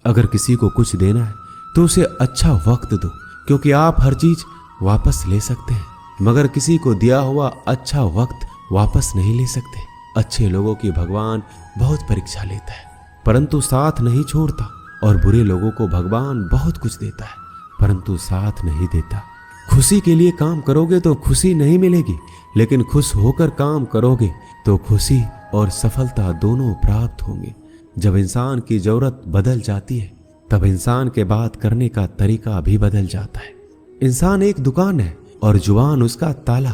अगर किसी को कुछ देना है तो उसे अच्छा वक्त दो, क्योंकि आप हर चीज वापस ले सकते हैं, मगर किसी को दिया हुआ अच्छा वक्त वापस नहीं ले सकते। अच्छे लोगों की भगवान बहुत परीक्षा लेता है, परंतु साथ नहीं छोड़ता, और बुरे लोगों को भगवान बहुत कुछ देता है, परंतु साथ नहीं देता। खुशी के लिए काम करोगे तो खुशी नहीं मिलेगी, लेकिन खुश होकर काम करोगे तो खुशी और सफलता दोनों प्राप्त होंगे। जब इंसान की जरूरत बदल जाती है, तब इंसान के बात करने का तरीका भी बदल जाता है। इंसान एक दुकान है और जुबान उसका ताला।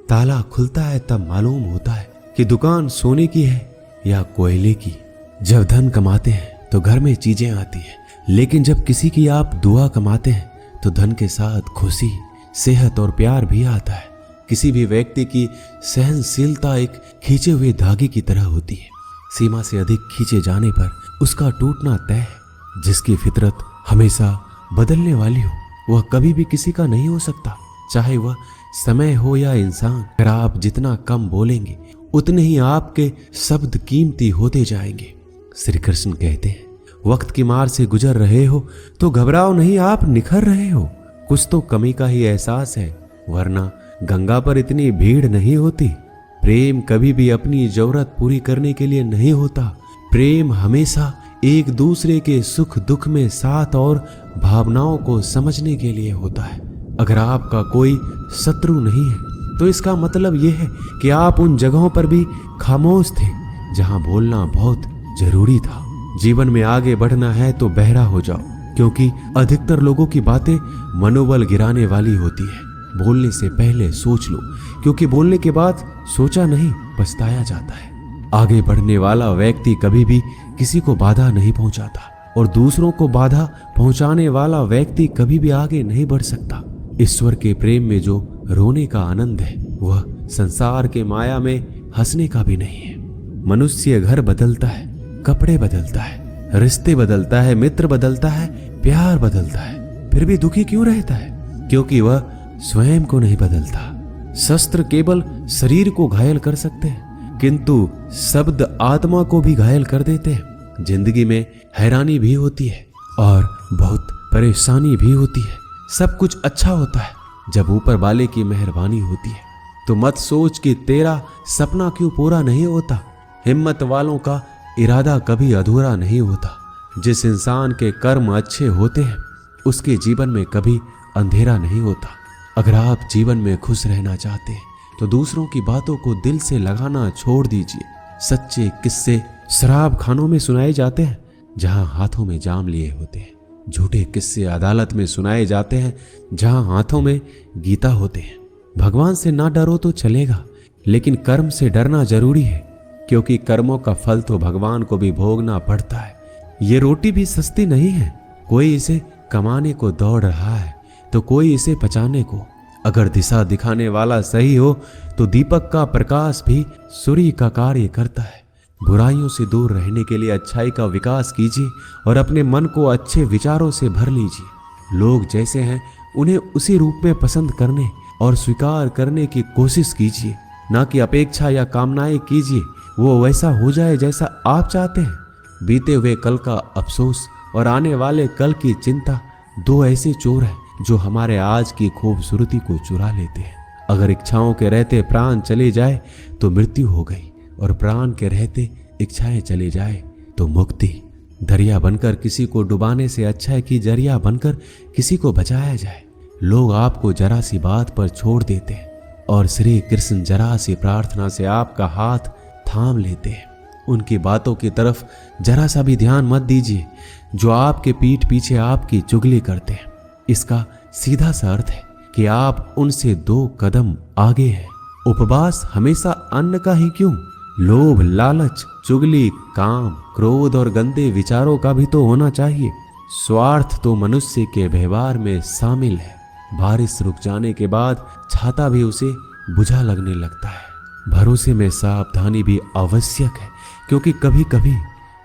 ताला खुलता है तब मालूम होता है कि दुकान सोने की है या कोयले की। जब धन कमाते हैं तो घर में चीजें आती हैं, लेकिन जब किसी की आप दुआ कमाते हैं तो धन के साथ खुशी, सेहत और प्यार भी आता है। किसी भी व्यक्ति की सहनशीलता एक खींचे हुए धागे की तरह होती है। सीमा से अधिक खींचे जाने पर उसका टूटना तय है। जिसकी फितरत हमेशा बदलने वाली हो, वह कभी भी किसी का नहीं हो सकता, चाहे वह समय हो या इंसान। अगर आप जितना कम बोलेंगे, उतने ही आपके शब्द कीमती होते जाएंगे। श्री कृष्ण कहते हैं, वक्त की मार से गुजर रहे हो तो घबराओ नहीं, आप निखर रहे हो। कुछ तो कमी का ही एहसास है, वरना गंगा पर इतनी भीड़ नहीं होती। प्रेम कभी भी अपनी जरूरत पूरी करने के लिए नहीं होता। प्रेम हमेशा एक दूसरे के सुख दुख में साथ और भावनाओं को समझने के लिए होता है। अगर आपका कोई शत्रु नहीं है तो इसका मतलब यह है कि आप उन जगहों पर भी खामोश थे जहां बोलना बहुत जरूरी था। जीवन में आगे बढ़ना है तो बहरा हो जाओ, क्योंकि अधिकतर लोगों की बातें मनोबल गिराने वाली होती है। बोलने से पहले सोच लो, क्योंकि बोलने के बाद सोचा नहीं पछताया जाता है। आगे बढ़ने वाला व्यक्ति कभी भी किसी को बाधा नहीं पहुंचाता, और दूसरों को बाधा पहुंचाने वाला व्यक्ति कभी भी आगे नहीं बढ़ सकता। ईश्वर के प्रेम में जो रोने का आनंद है, वह संसार के माया में हंसने का भी नहीं है। मनुष्य घर बदलता है, कपड़े बदलता है, रिश्ते बदलता है, मित्र बदलता है, प्यार बदलता है, फिर भी दुखी क्यों रहता है? क्योंकि वह स्वयं को नहीं बदलता। शस्त्र केवल शरीर को घायल कर सकते हैं, किंतु शब्द आत्मा को भी घायल कर देते हैं। जिंदगी में हैरानी भी होती है और बहुत परेशानी भी होती है। सब कुछ अच्छा होता है जब ऊपर वाले की मेहरबानी होती है। तो मत सोच कि तेरा सपना क्यों पूरा नहीं होता। हिम्मत वालों का इरादा कभी अधूरा नहीं होता। जिस इंसान के कर्म अच्छे होते हैं, उसके जीवन में कभी अंधेरा नहीं होता। अगर आप जीवन में खुश रहना चाहते हैं तो दूसरों की बातों को दिल से लगाना छोड़ दीजिए। सच्चे किस्से शराब खानों में सुनाए जाते हैं जहां हाथों में जाम लिए होते हैं। झूठे किस्से अदालत में सुनाए जाते हैं जहां हाथों में गीता होते हैं। भगवान से ना डरो तो चलेगा, लेकिन कर्म से डरना जरूरी है, क्योंकि कर्मों का फल तो भगवान को भी भोगना पड़ता है। ये रोटी भी सस्ती नहीं है। कोई इसे कमाने को दौड़ रहा है तो कोई इसे पचाने को। अगर दिशा दिखाने वाला सही हो तो दीपक का प्रकाश भी सूर्य का कार्य करता है। बुराइयों से दूर रहने के लिए अच्छाई का विकास कीजिए और अपने मन को अच्छे विचारों से भर लीजिए। लोग जैसे हैं उन्हें उसी रूप में पसंद करने और स्वीकार करने की कोशिश कीजिए, ना कि अपेक्षा या कामनाएं कीजिए वो वैसा हो जाए जैसा आप चाहते हैं। बीते हुए कल का अफसोस और आने वाले कल की चिंता दो ऐसे चोर हैं जो हमारे आज की खूबसूरती को चुरा लेते हैं। अगर इच्छाओं के रहते प्राण चले जाए तो मृत्यु हो गई, और प्राण के रहते इच्छाएं चले जाए तो मुक्ति। दरिया बनकर किसी को डुबाने से अच्छा है कि जरिया बनकर किसी को बचाया जाए। लोग आपको जरा सी बात पर छोड़ देते हैं और श्री कृष्ण जरा सी प्रार्थना से आपका हाथ थाम लेते हैं। उनकी बातों की तरफ जरा सा भी ध्यान मत दीजिए जो आपके पीठ पीछे आपकी चुगली करते हैं। इसका सीधा सा अर्थ है कि आप उनसे 2 कदम आगे हैं। उपवास हमेशा अन्न का ही क्यों? लोभ, लालच, चुगली, काम, क्रोध और गंदे विचारों का भी तो होना चाहिए। स्वार्थ तो मनुष्य के व्यवहार में शामिल है। बारिश रुक जाने के बाद छाता भी उसे बुझा लगने लगता है। भरोसे में सावधानी भी आवश्यक है, क्योंकि कभी कभी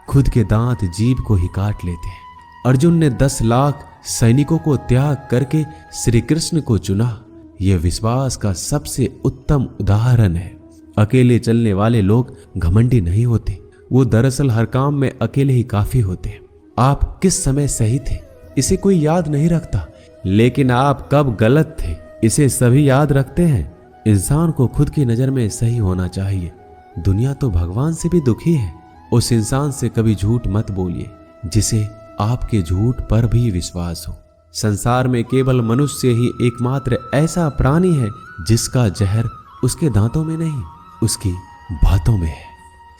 खुद के दांत जीभ को ही काट लेते हैं। अर्जुन ने 10 लाख सैनिकों को त्याग करके श्री कृष्ण को चुना। यह विश्वास का सबसे उत्तम उदाहरण है। अकेले चलने वाले लोग घमंडी नहीं होते, वो दरअसल हर काम में अकेले ही काफी होते हैं। आप किस समय सही थे इसे कोई याद नहीं रखता, लेकिन आप कब गलत थे इसे सभी याद रखते हैं। इंसान को खुद की नजर में सही होना चाहिए। दुनिया तो भगवान से भी दुखी है। उस इंसान से कभी झूठ मत बोलिए जिसे आपके झूठ पर भी विश्वास हो। संसार में केवल मनुष्य ही एकमात्र ऐसा प्राणी है जिसका जहर उसके दांतों में नहीं, उसकी बातों में है।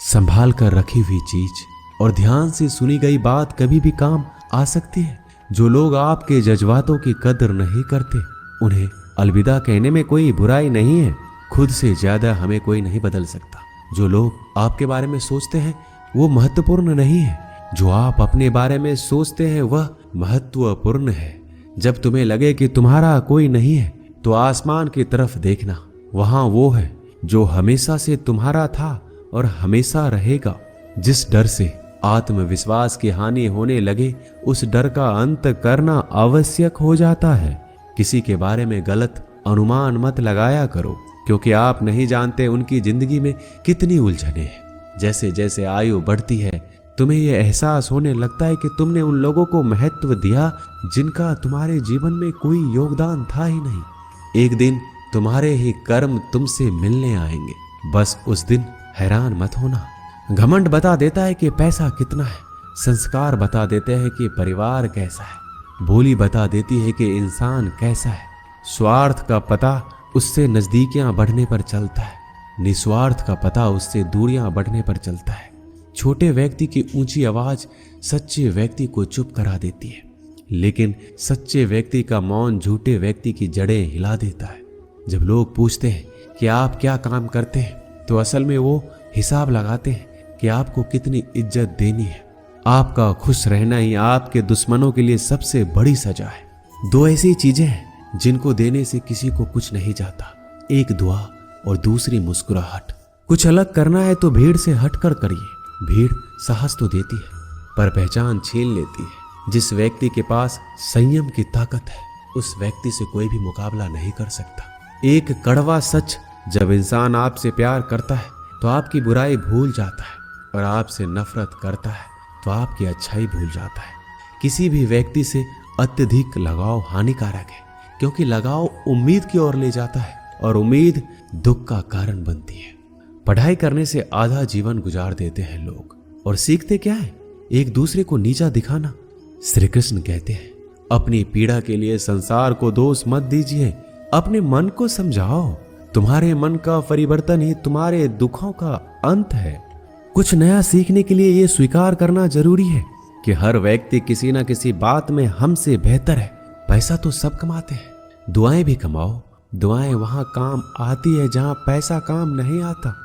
संभाल कर रखी हुई चीज और ध्यान से सुनी गई बात कभी भी काम आ सकती है। जो लोग आपके जज्बातों की कदर नहीं करते उन्हें अलविदा कहने में कोई बुराई नहीं है। खुद से ज्यादा हमें कोई नहीं बदल सकता। जो लोग आपके बारे में सोचते हैं वो महत्वपूर्ण नहीं है, जो आप अपने बारे में सोचते हैं वह महत्वपूर्ण है। जब तुम्हें लगे कि तुम्हारा कोई नहीं है तो आसमान की तरफ देखना, वहां वो है जो हमेशा से तुम्हारा था और हमेशा रहेगा। जिस डर से आत्मविश्वास की हानि होने लगे उस डर का अंत करना आवश्यक हो जाता है। किसी के बारे में गलत अनुमान मत लगाया करो, क्योंकि आप नहीं जानते उनकी जिंदगी में कितनी उलझने हैं। जैसे जैसे आयु बढ़ती है तुम्हें यह एहसास होने लगता है कि तुमने उन लोगों को महत्व दिया जिनका तुम्हारे जीवन में कोई योगदान था ही नहीं। एक दिन तुम्हारे ही कर्म तुमसे मिलने आएंगे, बस उस दिन हैरान मत होना। घमंड बता देता है कि पैसा कितना है, संस्कार बता देते हैं कि परिवार कैसा है, बोली बता देती है कि इंसान कैसा है। स्वार्थ का पता उससे नजदीकियां बढ़ने पर चलता है, निस्वार्थ का पता उससे दूरियां बढ़ने पर चलता है। छोटे व्यक्ति की ऊंची आवाज सच्चे व्यक्ति को चुप करा देती है, लेकिन सच्चे व्यक्ति का मौन झूठे व्यक्ति की जड़ें हिला देता है। जब लोग पूछते हैं कि आप क्या काम करते हैं तो असल में वो हिसाब लगाते हैं कि आपको कितनी इज्जत देनी है। आपका खुश रहना ही आपके दुश्मनों के लिए सबसे बड़ी सजा है। दो ऐसी चीजें हैं जिनको देने से किसी को कुछ नहीं जाता, एक दुआ और दूसरी मुस्कुराहट। कुछ अलग करना है तो भीड़ से हटकर करिए। भीड़ साहस तो देती है पर पहचान छीन लेती है। जिस व्यक्ति के पास संयम की ताकत है उस व्यक्ति से कोई भी मुकाबला नहीं कर सकता। एक कड़वा सच, जब इंसान आपसे प्यार करता है तो आपकी बुराई भूल जाता है और आपसे नफरत करता है तो आपकी अच्छाई भूल जाता है। किसी भी व्यक्ति से अत्यधिक लगाव हानिकारक है, क्योंकि लगाव उम्मीद की ओर ले जाता है और उम्मीद दुख का कारण बनती है। पढ़ाई करने से आधा जीवन गुजार देते हैं लोग और सीखते क्या है? एक दूसरे को नीचा दिखाना। श्री कृष्ण कहते हैं अपनी पीड़ा के लिए संसार को दोष मत दीजिए, अपने मन को समझाओ। तुम्हारे मन का परिवर्तन ही तुम्हारे दुखों का अंत है। कुछ नया सीखने के लिए यह स्वीकार करना जरूरी है कि हर व्यक्ति किसी न किसी बात में हमसे बेहतर है। पैसा तो सब कमाते हैं, दुआएं भी कमाओ। दुआएं वहां काम आती है जहां पैसा काम नहीं आता।